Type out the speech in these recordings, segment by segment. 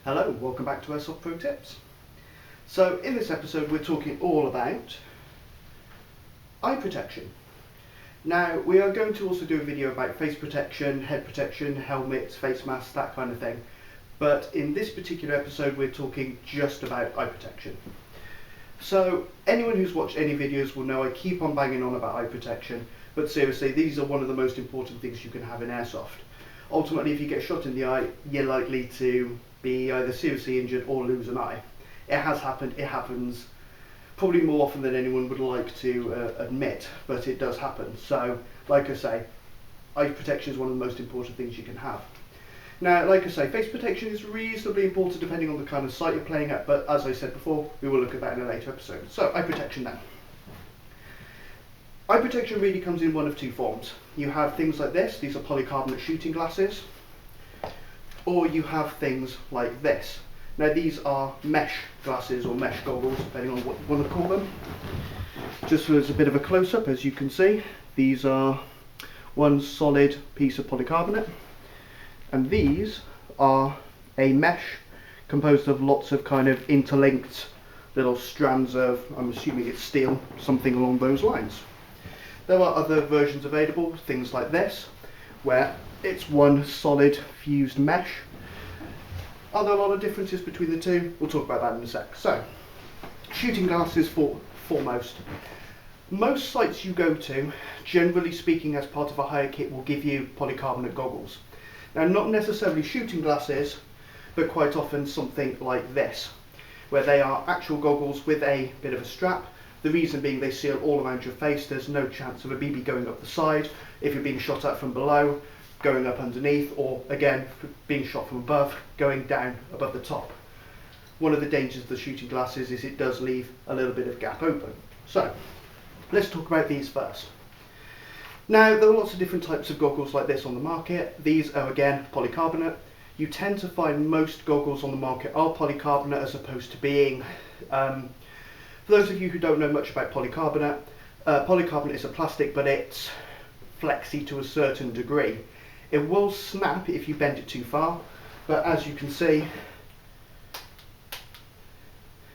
Hello, welcome back to Airsoft Pro Tips. So in this episode we're talking all about eye protection. Now we are going to also do a video about face protection, head protection, helmets, face masks, that kind of thing. But in this particular episode we're talking just about eye protection. So anyone who's watched any videos will know I keep on banging on about eye protection, but seriously these are one of the most important things you can have in Airsoft. Ultimately if you get shot in the eye you're likely to be either seriously injured or lose an eye. It has happened, it happens probably more often than anyone would like to admit, but it does happen. So like I say, eye protection is one of the most important things you can have. Now like I say, face protection is reasonably important depending on the kind of site you're playing at, but as I said before, we will look at that in a later episode. So eye protection then. Eye protection really comes in one of two forms. You have things like this, these are polycarbonate shooting glasses, or you have things like this. Now these are mesh glasses or mesh goggles, depending on what you want to call them. Just as a bit of a close-up, as you can see, these are one solid piece of polycarbonate, and these are a mesh composed of lots of kind of interlinked little strands of, I'm assuming it's steel, something along those lines. There are other versions available, things like this, where it's one solid fused mesh. Are there a lot of differences between the two? We'll talk about that in a sec. So, shooting glasses foremost. Most sites you go to, generally speaking as part of a hire kit, will give you polycarbonate goggles. Now not necessarily shooting glasses, but quite often something like this, where they are actual goggles with a bit of a strap. The reason being they seal all around your face, there's no chance of a BB going up the side, if you're being shot at from below, going up underneath, or again being shot from above, going down above the top. One of the dangers of the shooting glasses is it does leave a little bit of gap open. So let's talk about these first. Now there are lots of different types of goggles like this on the market. These are again polycarbonate. You tend to find most goggles on the market are polycarbonate as opposed to being, for those of you who don't know much about polycarbonate, polycarbonate is a plastic but it's flexy to a certain degree. It will snap if you bend it too far, but as you can see,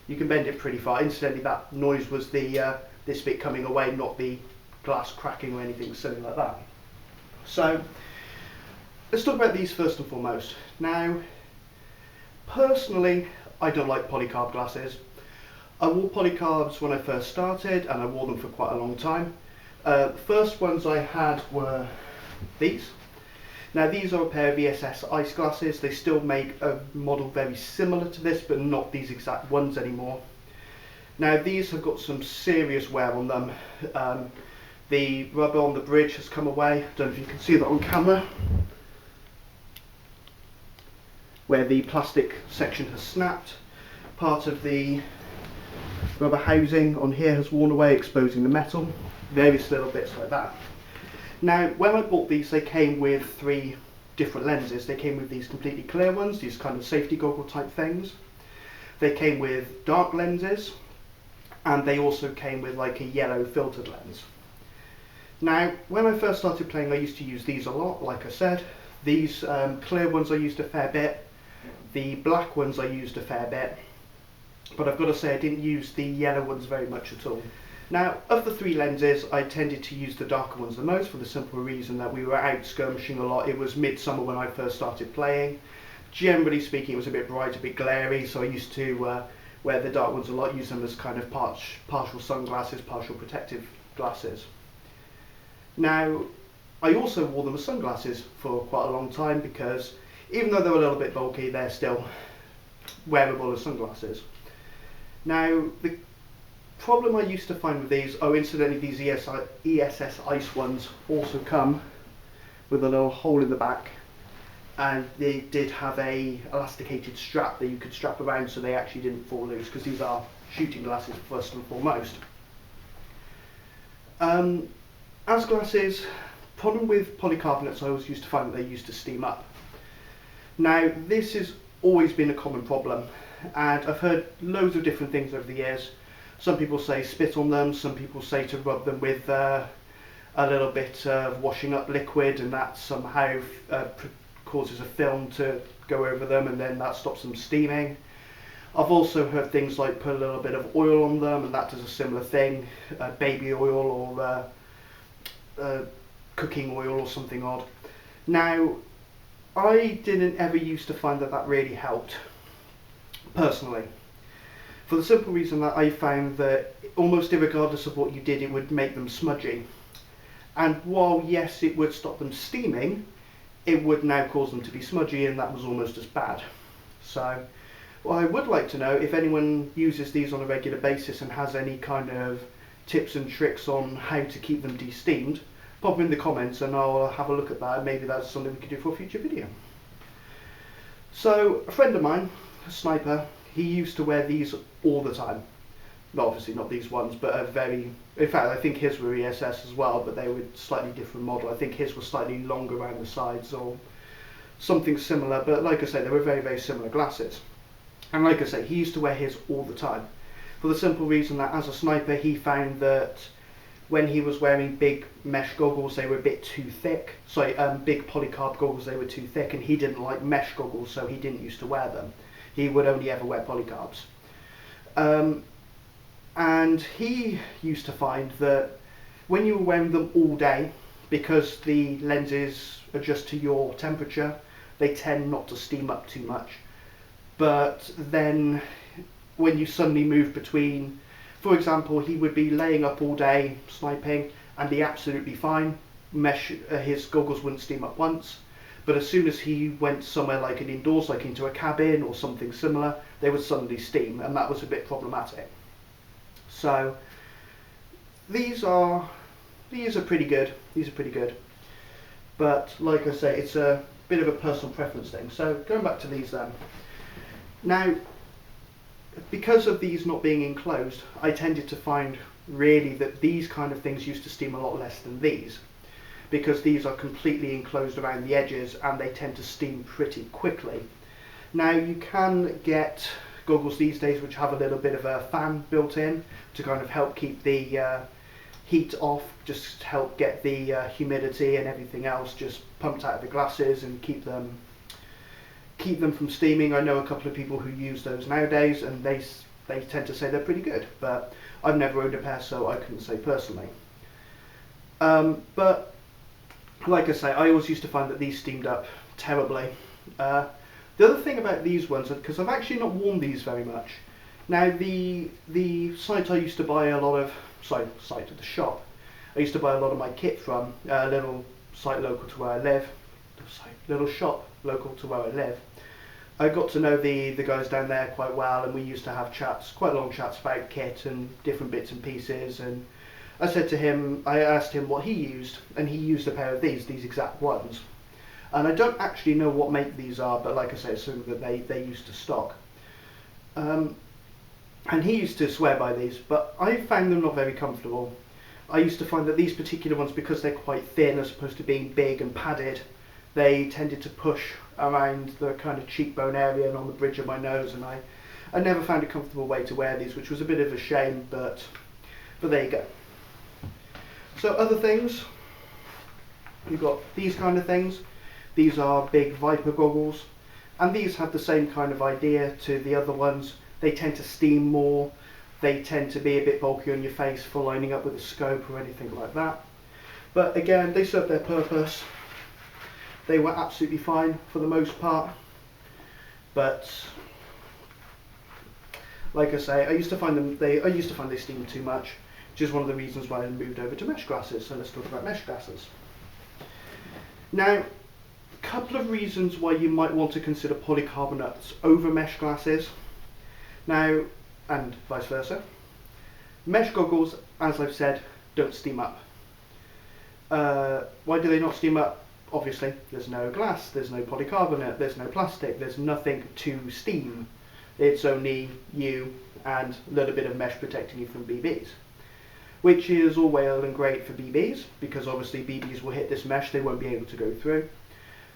you can bend it pretty far. Incidentally, that noise was the this bit coming away, not the glass cracking or anything silly like that. So, let's talk about these first and foremost. Now, personally, I don't like polycarb glasses. I wore polycarbs when I first started, and I wore them for quite a long time. The first ones I had were these. Now these are a pair of ESS ice glasses. They still make a model very similar to this, but not these exact ones anymore. Now these have got some serious wear on them. The rubber on the bridge has come away. I don't know if you can see that on camera, where the plastic section has snapped. Part of the rubber housing on here has worn away, exposing the metal. Various little bits like that. Now when I bought these they came with three different lenses. They came with these completely clear ones, these kind of safety goggle type things. They came with dark lenses, and they also came with like a yellow filtered lens. Now when I first started playing I used to use these a lot, like I said. These clear ones I used a fair bit, the black ones I used a fair bit, but I've got to say I didn't use the yellow ones very much at all. Now, of the three lenses, I tended to use the darker ones the most for the simple reason that we were out skirmishing a lot. It was midsummer when I first started playing. Generally speaking, it was a bit bright, a bit glary, so I used to wear the dark ones a lot, use them as kind of partial sunglasses, partial protective glasses. Now, I also wore them as sunglasses for quite a long time because even though they're a little bit bulky, they're still wearable as sunglasses. Now, the problem I used to find with these, incidentally these ESS ice ones also come with a little hole in the back, and they did have a elasticated strap that you could strap around so they actually didn't fall loose, because these are shooting glasses first and foremost. As glasses, problem with polycarbonates I always used to find that they used to steam up. Now this has always been a common problem, and I've heard loads of different things over the years. Some people say spit on them, some people say to rub them with a little bit of washing up liquid, and that somehow causes a film to go over them, and then that stops them steaming. I've also heard things like put a little bit of oil on them, and that does a similar thing, baby oil or cooking oil or something odd. Now, I didn't ever used to find that that really helped, personally. For the simple reason that I found that almost irregardless of what you did, it would make them smudgy. And while yes, it would stop them steaming, it would now cause them to be smudgy, and that was almost as bad. So, well, I would like to know if anyone uses these on a regular basis and has any kind of tips and tricks on how to keep them de-steamed. Pop them in the comments and I'll have a look at that, and maybe that's something we could do for a future video. So, a friend of mine, a sniper, he used to wear these all the time. Well, obviously not these ones, but in fact I think his were ESS as well, but they were slightly different model. I think his was slightly longer around the sides or something similar, but like I say, they were very, very similar glasses. And like I say, he used to wear his all the time, for the simple reason that as a sniper he found that when he was wearing big mesh goggles, they were a bit too thick. Sorry, big polycarb goggles, they were too thick, and he didn't like mesh goggles, so he didn't used to wear them. He would only ever wear polycarbs. And he used to find that when you were wearing them all day, because the lenses adjust to your temperature, they tend not to steam up too much. But then when you suddenly move between, for example, he would be laying up all day sniping and be absolutely fine. His goggles wouldn't steam up once. But as soon as he went somewhere like an indoors, like into a cabin or something similar, they would suddenly steam, and that was a bit problematic. So these are pretty good. These are pretty good. But like I say, it's a bit of a personal preference thing. So going back to these then. Now, because of these not being enclosed, I tended to find really that these kind of things used to steam a lot less than these, because these are completely enclosed around the edges and they tend to steam pretty quickly. Now, you can get goggles these days which have a little bit of a fan built in to kind of help keep the heat off, just help get the humidity and everything else just pumped out of the glasses and keep them from steaming. I know a couple of people who use those nowadays, and they tend to say they're pretty good, but I've never owned a pair, so I couldn't say personally. But like I say, I always used to find that these steamed up terribly. The other thing about these ones, because I've actually not worn these very much. Now, the site I used to buy a lot of, the shop I used to buy a lot of my kit from, a little site local to where I live, little shop local to where I live. I got to know the guys down there quite well, and we used to have chats, quite long chats about kit and different bits and pieces. And I asked him what he used, and he used a pair of these exact ones. And I don't actually know what make these are, but like I say, it's something that they used to stock. And he used to swear by these, but I found them not very comfortable. I used to find that these particular ones, because they're quite thin as opposed to being big and padded, they tended to push around the kind of cheekbone area and on the bridge of my nose, and I never found a comfortable way to wear these, which was a bit of a shame, but there you go. So other things, you've got these kind of things. These are big Viper goggles, and these have the same kind of idea to the other ones. They tend to steam more, they tend to be a bit bulky on your face for lining up with a scope or anything like that. But again, they serve their purpose. They were absolutely fine for the most part, but like I say, I used to find they steamed too much, which is one of the reasons why I moved over to mesh glasses. So let's talk about mesh glasses. Now, a couple of reasons why you might want to consider polycarbonates over mesh glasses. Now, and vice versa. Mesh goggles, as I've said, don't steam up. Why do they not steam up? Obviously, there's no glass, there's no polycarbonate, there's no plastic, there's nothing to steam. It's only you and a little bit of mesh protecting you from BBs. Which is all well and great for BBs, because obviously BBs will hit this mesh, they won't be able to go through.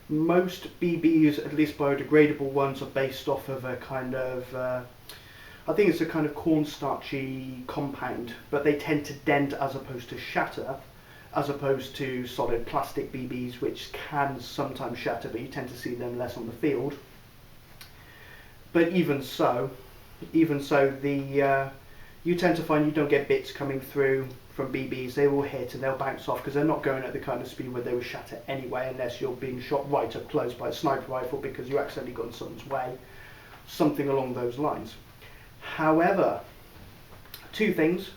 Most BBs, at least biodegradable ones, are based off of a kind of, I think it's a kind of cornstarchy compound, but they tend to dent as opposed to shatter, as opposed to solid plastic BBs, which can sometimes shatter, but you tend to see them less on the field. But even so, you tend to find you don't get bits coming through from BBs. They will hit and they'll bounce off because they're not going at the kind of speed where they will shatter anyway, unless you're being shot right up close by a sniper rifle because you accidentally got in someone's way, something along those lines. However, two things: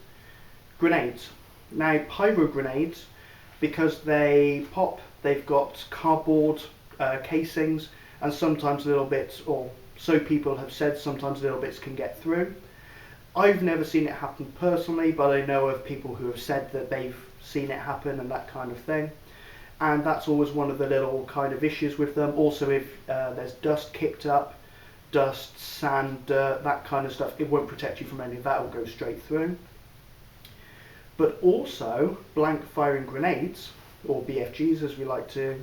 grenades. Now, pyro grenades, because they pop, they've got cardboard casings, and sometimes little bits, or so people have said, sometimes little bits can get through. I've never seen it happen personally, but I know of people who have said that they've seen it happen and that kind of thing. And that's always one of the little kind of issues with them. Also, if there's dust kicked up, dust, sand, dirt, that kind of stuff, it won't protect you from any of that, it will go straight through. But also, blank firing grenades, or BFGs as we like to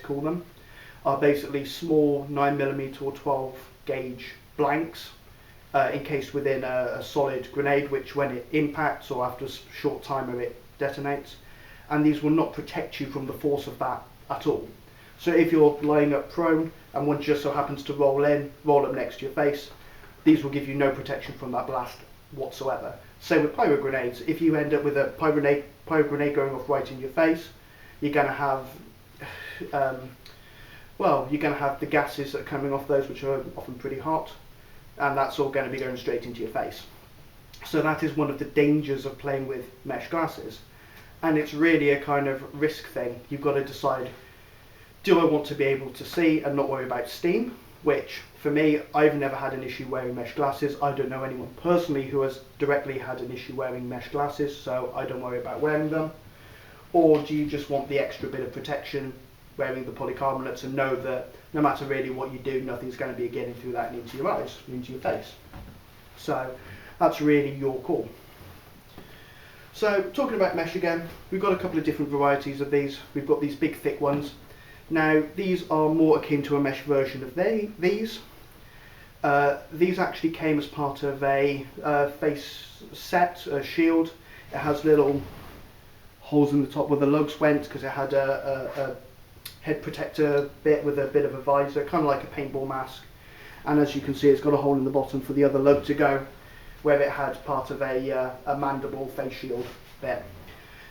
call them, are basically small 9mm or 12 gauge blanks encased within a solid grenade, which when it impacts or after a short time of it detonates, and these will not protect you from the force of that at all. So if you're lying up prone and one just so happens to roll up next to your face, these will give you no protection from that blast whatsoever. Same with pyro grenades. If you end up with a pyro grenade going off right in your face, you're going to have the gases that are coming off those, which are often pretty hot, and that's all going to be going straight into your face. So that is one of the dangers of playing with mesh glasses, and it's really a kind of risk thing. You've got to decide, do I want to be able to see and not worry about steam? Which, for me, I've never had an issue wearing mesh glasses. I don't know anyone personally who has directly had an issue wearing mesh glasses, so I don't worry about wearing them. Or do you just want the extra bit of protection wearing the polycarbonates and know that no matter really what you do, nothing's going to be getting through that and into your eyes, into your face? So that's really your call. So talking about mesh again, we've got a couple of different varieties of these. We've got these big thick ones. Now, these are more akin to a mesh version of these. These actually came as part of a face set, a shield. It has little holes in the top where the lugs went because it had a head protector bit with a bit of a visor, kind of like a paintball mask. And as you can see, it's got a hole in the bottom for the other lug to go, where it had part of a mandible face shield bit.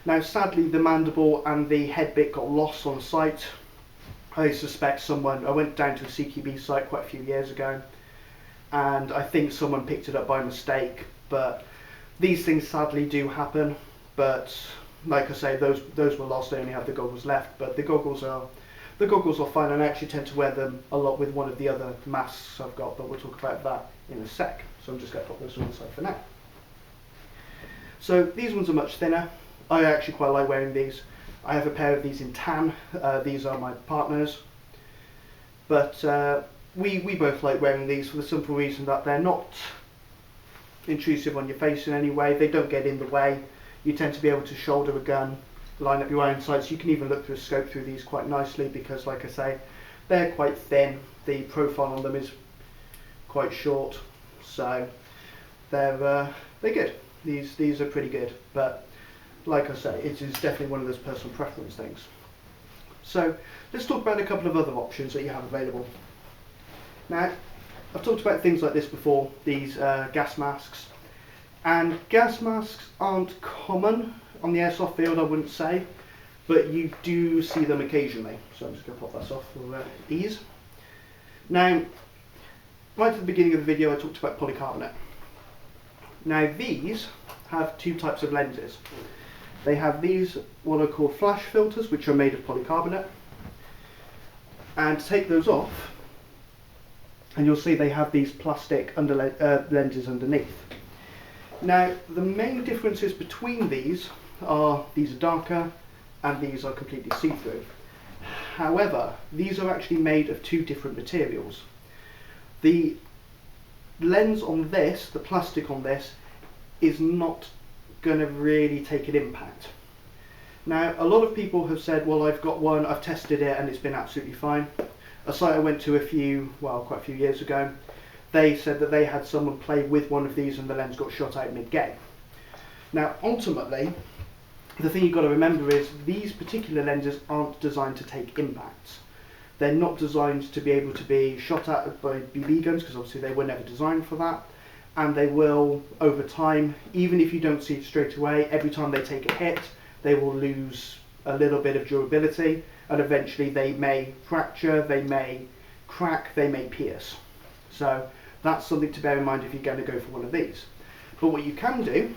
Now, sadly, the mandible and the head bit got lost on site. I suspect I went down to a CQB site quite a few years ago, and I think someone picked it up by mistake, but these things sadly do happen. But like I say, those were lost. They only have the goggles left, but the goggles are fine, and I actually tend to wear them a lot with one of the other masks I've got, but we'll talk about that in a sec. So I'm just going to put those on the side for now. So these ones are much thinner. I actually quite like wearing these. I have a pair of these in tan. These are my partner's, but we both like wearing these for the simple reason that they're not intrusive on your face in any way. They don't get in the way. You tend to be able to shoulder a gun, line up your iron sights. You can even look through a scope through these quite nicely because, like I say, they're quite thin. The profile on them is quite short, so they're good. These are pretty good, but like I say, it is definitely one of those personal preference things. So let's talk about a couple of other options that you have available. Now, I've talked about things like this before, these gas masks. And gas masks aren't common on the airsoft field, I wouldn't say, but you do see them occasionally. So I'm just going to pop this off for ease. Now, right at the beginning of the video I talked about polycarbonate. Now these have two types of lenses. They have these, what are called flash filters, which are made of polycarbonate. And to take those off, and you'll see they have these plastic lenses underneath. Now, the main differences between these are darker and these are completely see-through. However, these are actually made of two different materials. The lens on this, the plastic on this, is not going to really take an impact. Now, a lot of people have said, well, I've got one, I've tested it and it's been absolutely fine. A site I went to quite a few years ago, they said that they had someone play with one of these and the lens got shot out mid-game. Now, ultimately, the thing you've got to remember is these particular lenses aren't designed to take impacts. They're not designed to be able to be shot at by BB guns, because obviously they were never designed for that. And they will, over time, even if you don't see it straight away, every time they take a hit, they will lose a little bit of durability, and eventually they may fracture, they may crack, they may pierce. So that's something to bear in mind if you're going to go for one of these. But what you can do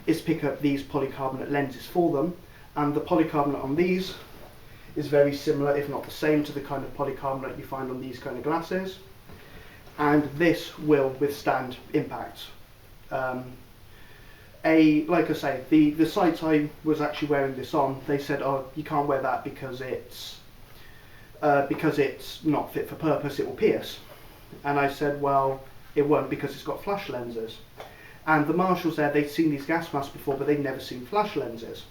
is pick up these polycarbonate lenses for them, and the polycarbonate on these is very similar, if not the same, to the kind of polycarbonate you find on these kind of glasses, and this will withstand impacts. Like I say, the sites I was actually wearing this on, they said, oh, you can't wear that because it's not fit for purpose, it will pierce. And I said, well, it won't, because it's got flash lenses. And the marshals there, they'd seen these gas masks before, but they'd never seen flash lenses.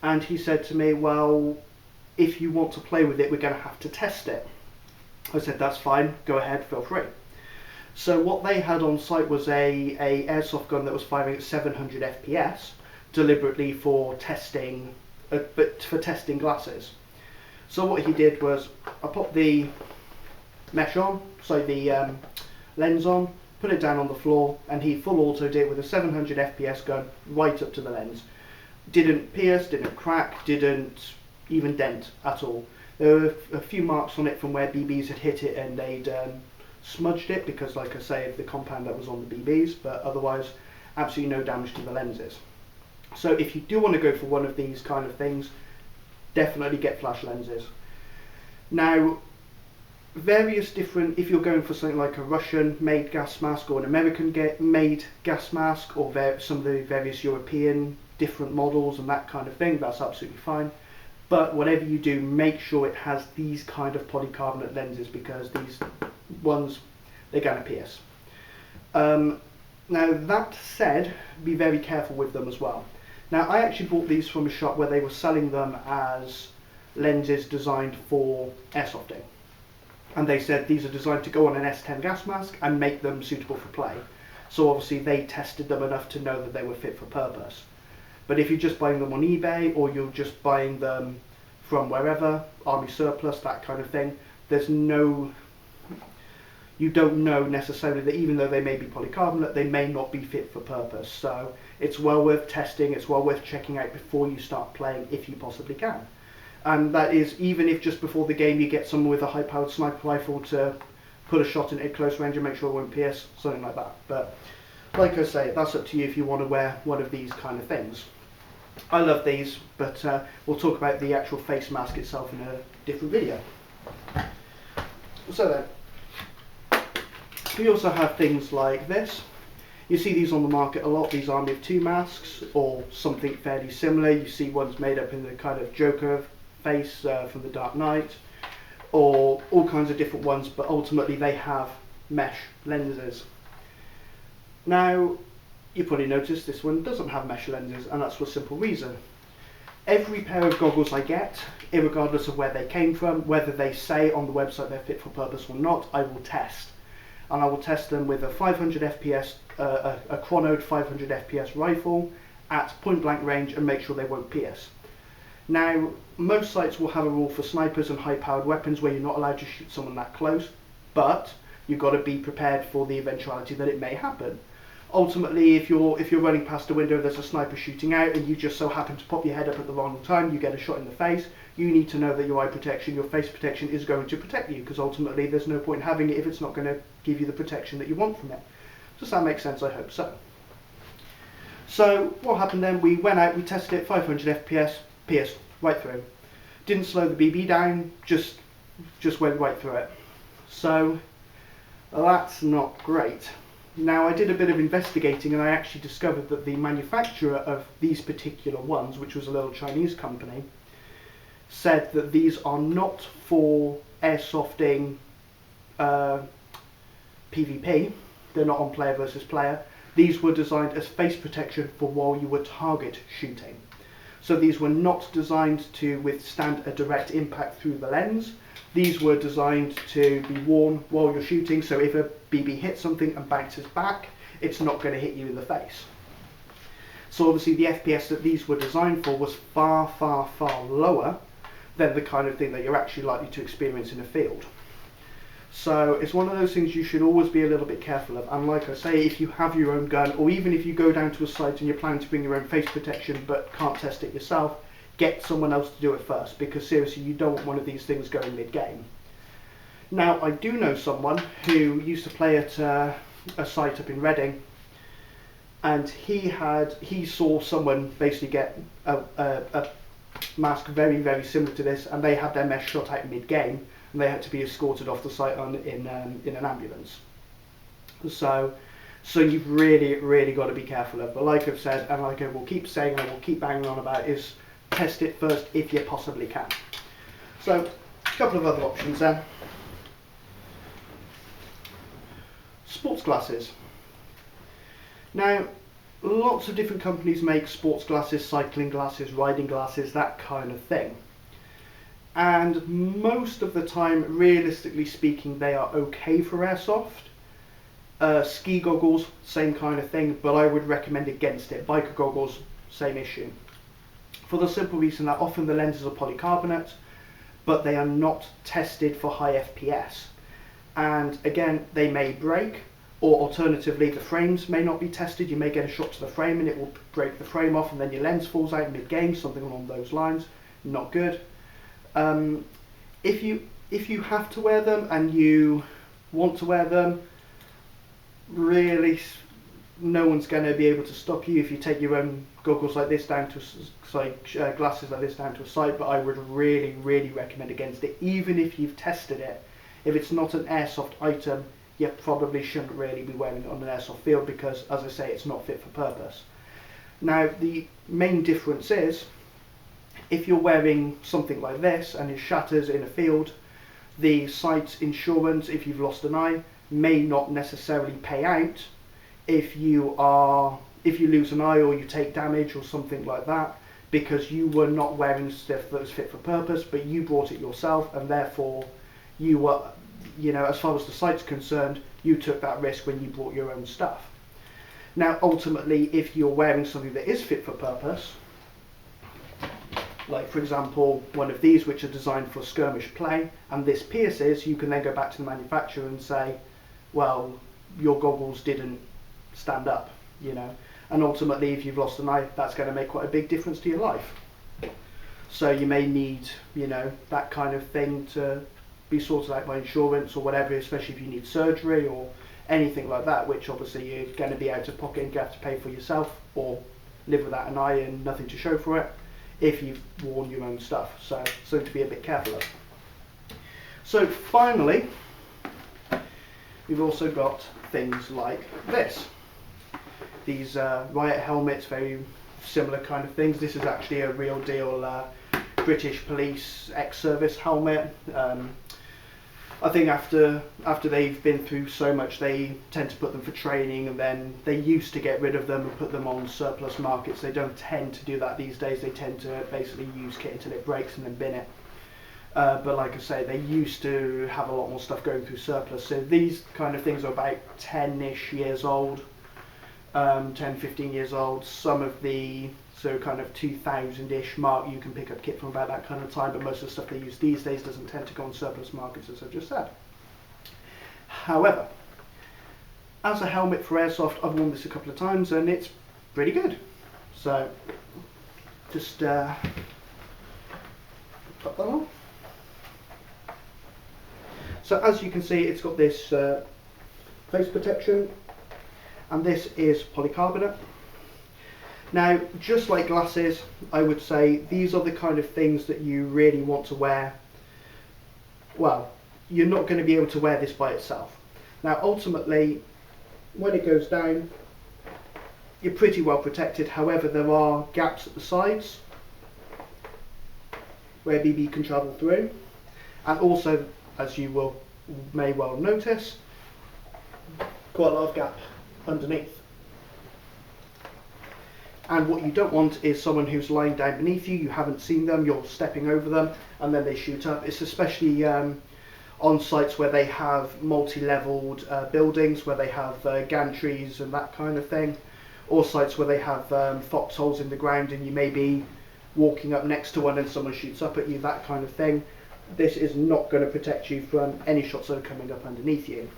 And he said to me, well, if you want to play with it, we're going to have to test it. I said, that's fine, go ahead, feel free. So what they had on site was a airsoft gun that was firing at 700 FPS, deliberately for testing, testing glasses. So what he did was, I popped the mesh on, so the lens on, put it down on the floor, and he full autoed it with a 700 FPS gun right up to the lens. Didn't pierce, didn't crack, didn't even dent at all. There were a few marks on it from where BBs had hit it and they'd smudged it, because like I say, of the compound that was on the BBs, but otherwise absolutely no damage to the lenses. So if you do want to go for one of these kind of things, definitely get flash lenses. Now, various different, if you're going for something like a Russian made gas mask or an American made gas mask, or some of the various European different models and that kind of thing, that's absolutely fine. But whatever you do, make sure it has these kind of polycarbonate lenses, because these ones, they're going to pierce. Now that said, be very careful with them as well. Now I actually bought these from a shop where they were selling them as lenses designed for airsofting. And they said these are designed to go on an S10 gas mask and make them suitable for play. So obviously they tested them enough to know that they were fit for purpose. But if you're just buying them on eBay, or you're just buying them from wherever, army surplus, that kind of thing, you don't know necessarily that even though they may be polycarbonate, they may not be fit for purpose. So it's well worth testing, it's well worth checking out before you start playing, if you possibly can. And that is even if just before the game you get someone with a high-powered sniper rifle to put a shot in at close range and make sure it won't pierce, something like that. But like I say, that's up to you if you want to wear one of these kind of things. I love these, but we'll talk about the actual face mask itself in a different video. So then, we also have things like this. You see these on the market a lot, these Army of Two masks, or something fairly similar. You see ones made up in the kind of Joker face from the Dark Knight, or all kinds of different ones, but ultimately they have mesh lenses. Now, you probably noticed this one doesn't have mesh lenses, and that's for a simple reason. Every pair of goggles I get, irregardless of where they came from, whether they say on the website they're fit for purpose or not, I will test. And I will test them with a 500 FPS, a chronoed 500 FPS rifle at point blank range, and make sure they won't pierce. Now, most sites will have a rule for snipers and high powered weapons where you're not allowed to shoot someone that close, but you've got to be prepared for the eventuality that it may happen. Ultimately, if you're running past a window, there's a sniper shooting out, and you just so happen to pop your head up at the wrong time, you get a shot in the face, you need to know that your eye protection, your face protection is going to protect you, because ultimately there's no point in having it if it's not going to give you the protection that you want from it. Does that make sense? I hope so. So what happened then, we went out, we tested it, 500 FPS, pierced right through. Didn't slow the BB down, just went right through it. So that's not great. Now, I did a bit of investigating, and I actually discovered that the manufacturer of these particular ones, which was a little Chinese company, said that these are not for airsofting PvP. They're not on player versus player. These were designed as face protection for while you were target shooting. So these were not designed to withstand a direct impact through the lens. These were designed to be worn while you're shooting, so if a BB hits something and bounces back, it's not going to hit you in the face. So obviously the FPS that these were designed for was far, far, far lower than the kind of thing that you're actually likely to experience in a field. So it's one of those things you should always be a little bit careful of. And like I say, if you have your own gun, or even if you go down to a site and you're planning to bring your own face protection but can't test it yourself, get someone else to do it first, because seriously, you don't want one of these things going mid-game. Now, I do know someone who used to play at a site up in Reading, and he saw someone basically get a mask very, very similar to this, and they had their mesh shot out mid-game, and they had to be escorted off the site in an ambulance. So you've really, really got to be careful of. But like I've said, and like I will keep saying, and I will keep banging on about, is test it first if you possibly can. So a couple of other options then. Sports glasses. Now, lots of different companies make sports glasses, cycling glasses, riding glasses, that kind of thing. And most of the time, realistically speaking, they are okay for airsoft. Ski goggles, same kind of thing, but I would recommend against it. Biker goggles, same issue. For the simple reason that often the lenses are polycarbonate, but they are not tested for high FPS. And again, they may break, or alternatively, the frames may not be tested. You may get a shot to the frame and it will break the frame off, and then your lens falls out mid-game, something along those lines. Not good. If you have to wear them and you want to wear them, really no one's going to be able to stop you if you take your own goggles like this down to glasses like this down to a site. But I would really, really recommend against it, even if you've tested it. If it's not an airsoft item, you probably shouldn't really be wearing it on an airsoft field, because, as I say, it's not fit for purpose. Now, the main difference is, if you're wearing something like this and it shatters in a field, the site's insurance, if you've lost an eye, may not necessarily pay out if you lose an eye or you take damage or something like that, because you were not wearing stuff that was fit for purpose, but you brought it yourself, and therefore you were, as far as the site's concerned, you took that risk when you brought your own stuff. Now, ultimately, if you're wearing something that is fit for purpose, like for example one of these which are designed for skirmish play, and this pierces, you can then go back to the manufacturer and say, well, your goggles didn't stand up, and ultimately if you've lost an eye, that's going to make quite a big difference to your life. So you may need that kind of thing to be sorted out by insurance or whatever, especially if you need surgery or anything like that, which obviously you're going to be out of pocket and you have to pay for yourself, or live without an eye and nothing to show for it if you've worn your own stuff. So something to be a bit careful of. So finally, we've also got things like this. These Riot helmets, very similar kind of things. This is actually a real deal British police ex-service helmet. I think after they've been through so much, they tend to put them for training, and then they used to get rid of them and put them on surplus markets. They don't tend to do that these days. They tend to basically use kit until it breaks and then bin it. But like I say, they used to have a lot more stuff going through surplus. So these kind of things are about 10-ish years old, 10, 15 years old. Some of the kind of 2000-ish mark, you can pick up kit from about that kind of time, but most of the stuff they use these days doesn't tend to go on surplus markets, as I've just said. However, as a helmet for airsoft, I've worn this a couple of times and it's pretty good. So just pop that on. So as you can see, it's got this face protection, and this is polycarbonate. Now, just like glasses, I would say these are the kind of things that you really want to wear. Well, you're not going to be able to wear this by itself. Now, ultimately, when it goes down, you're pretty well protected. However, there are gaps at the sides where BB can travel through, and also, as you may well notice, quite a lot of gap underneath. And what you don't want is someone who's lying down beneath you, you haven't seen them, you're stepping over them, and then they shoot up. It's especially on sites where they have multi-leveled buildings, where they have gantries and that kind of thing, or sites where they have foxholes in the ground and you may be walking up next to one and someone shoots up at you, that kind of thing. This is not going to protect you from any shots that are coming up underneath you.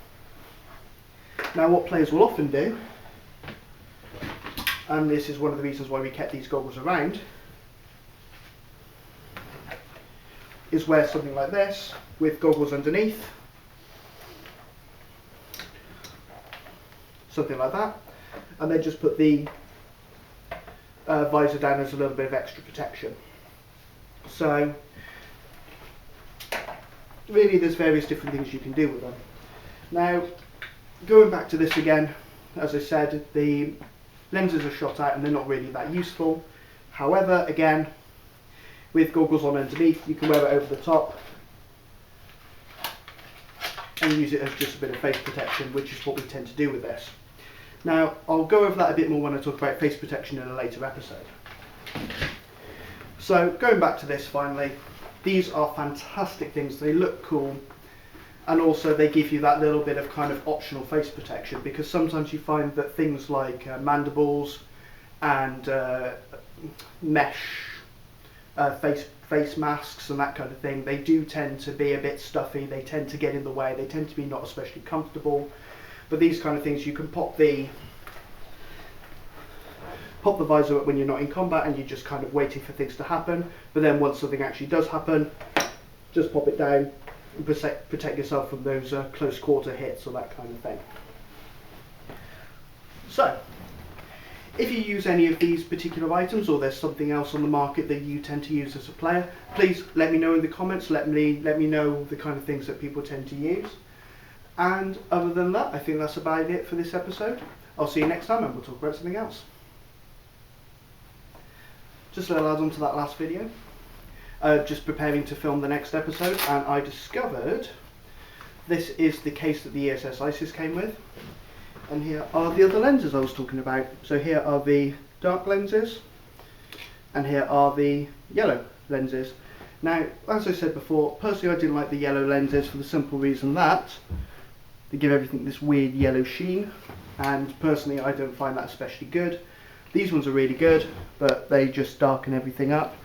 Now what players will often do, and this is one of the reasons why we kept these goggles around, is wear something like this with goggles underneath, something like that, and then just put the visor down as a little bit of extra protection. So really there's various different things you can do with them. Now going back to this again, as I said, the lenses are shot out and they're not really that useful. However, again, with goggles on underneath, you can wear it over the top and use it as just a bit of face protection, which is what we tend to do with this. Now, I'll go over that a bit more when I talk about face protection in a later episode. So, going back to this finally, these are fantastic things. They look cool, and also they give you that little bit of kind of optional face protection, because sometimes you find that things like mandibles and mesh face masks and that kind of thing, they do tend to be a bit stuffy, they tend to get in the way, they tend to be not especially comfortable. But these kind of things, you can pop the visor up when you're not in combat and you're just kind of waiting for things to happen, but then once something actually does happen, just pop it down and protect yourself from those close quarter hits or that kind of thing. So, if you use any of these particular items, or there's something else on the market that you tend to use as a player, please let me know in the comments. Let me know the kind of things that people tend to use. And other than that, I think that's about it for this episode. I'll see you next time and we'll talk about something else. Just a little add on to that last video. Just preparing to film the next episode, and I discovered this is the case that the ESS ISIS came with. And here are the other lenses I was talking about. So here are the dark lenses, and here are the yellow lenses. Now, as I said before, personally I didn't like the yellow lenses for the simple reason that they give everything this weird yellow sheen, and personally I don't find that especially good. These ones are really good, but they just darken everything up.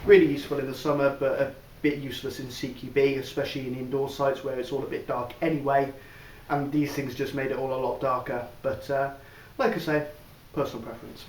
Really useful in the summer, but a bit useless in CQB, especially in indoor sites where it's all a bit dark anyway. And these things just made it all a lot darker, but like I say, personal preference.